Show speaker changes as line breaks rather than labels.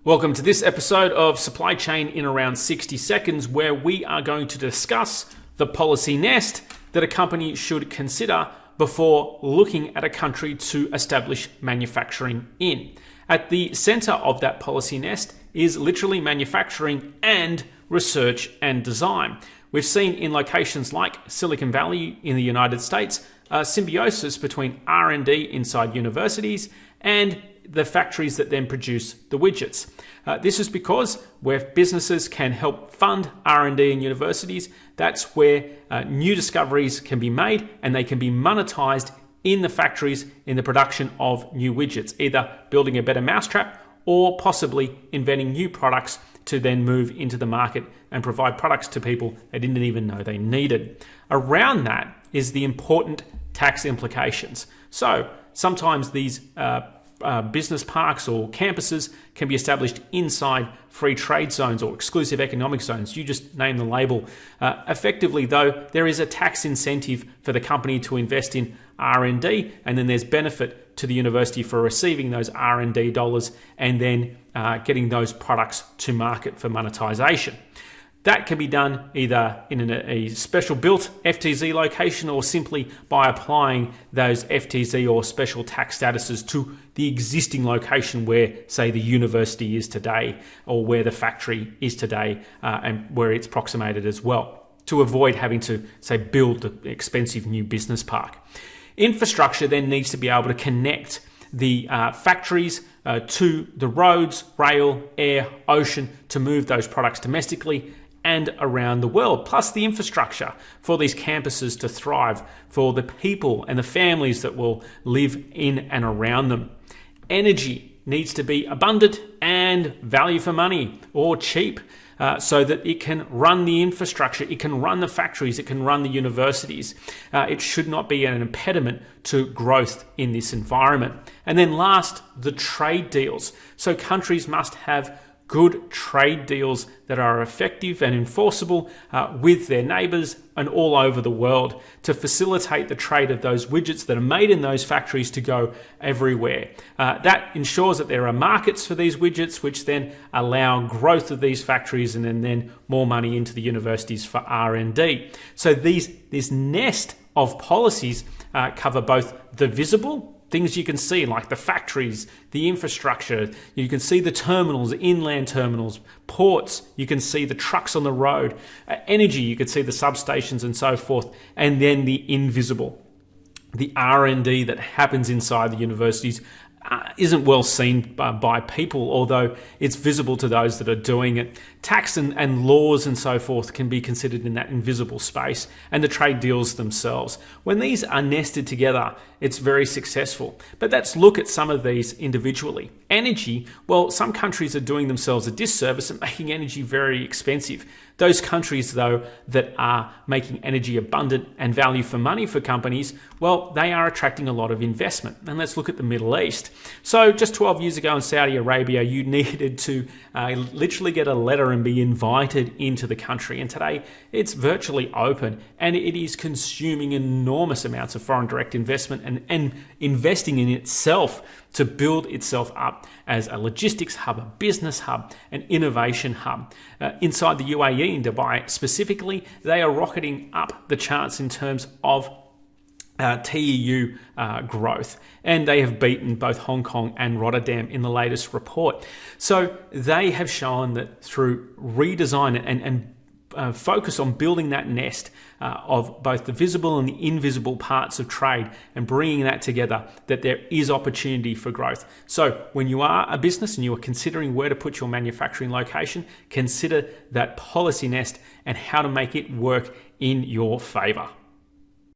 Welcome to this episode of Supply Chain in around 60 seconds, where we are going to discuss the policy nest that a company should consider before looking at a country to establish manufacturing in. At the center of that policy nest is literally manufacturing and research and design. We've seen in locations like Silicon Valley in the United States, a symbiosis between R&D inside universities and the factories that then produce the widgets. This is because where businesses can help fund R&D in universities, that's where new discoveries can be made and they can be monetized in the factories in the production of new widgets, either building a better mousetrap or possibly inventing new products to then move into the market and provide products to people they didn't even know they needed. Around that is the important tax implications. So sometimes these business parks or campuses can be established inside free trade zones or exclusive economic zones. You just name the label. Effectively, though, there is a tax incentive for the company to invest in R&D, and then there's benefit to the university for receiving those R&D dollars and then getting those products to market for monetization. That can be done either in a special built FTZ location or simply by applying those FTZ or special tax statuses to the existing location where, say, the university is today or where the factory is today and where it's proximated as well, to avoid having to, say, build the expensive new business park. Infrastructure then needs to be able to connect the factories to the roads, rail, air, ocean to move those products domestically and around the world, plus the infrastructure for these campuses to thrive, for the people and the families that will live in and around them. Energy needs to be abundant and value for money or cheap so that it can run the infrastructure, it can run the factories, it can run the universities. It should not be an impediment to growth in this environment. And then last, the trade deals. So countries must have good trade deals that are effective and enforceable with their neighbors and all over the world to facilitate the trade of those widgets that are made in those factories to go everywhere. That ensures that there are markets for these widgets, which then allow growth of these factories and then more money into the universities for R&D. So this nest of policies cover both the visible, things you can see like the factories, the infrastructure, you can see the terminals, inland terminals, ports, you can see the trucks on the road, energy, you can see the substations and so forth, and then the invisible. The R&D that happens inside the universities isn't well seen by people, although it's visible to those that are doing it. Tax and laws and so forth can be considered in that invisible space, and the trade deals themselves. When these are nested together, it's very successful. But let's look at some of these individually. Energy, well, some countries are doing themselves a disservice and making energy very expensive. Those countries, though, that are making energy abundant and value for money for companies, well, they are attracting a lot of investment. And let's look at the Middle East. So just 12 years ago in Saudi Arabia, you needed to literally get a letter and be invited into the country. And today it's virtually open and it is consuming enormous amounts of foreign direct investment and investing in itself to build itself up as a logistics hub, a business hub, an innovation hub. Inside the UAE, in Dubai specifically, they are rocketing up the charts in terms of TEU growth, and they have beaten both Hong Kong and Rotterdam in the latest report. So they have shown that through redesign and focus on building that nest of both the visible and the invisible parts of trade and bringing that together, that there is opportunity for growth. So when you are a business and you are considering where to put your manufacturing location, consider that policy nest and how to make it work in your favor.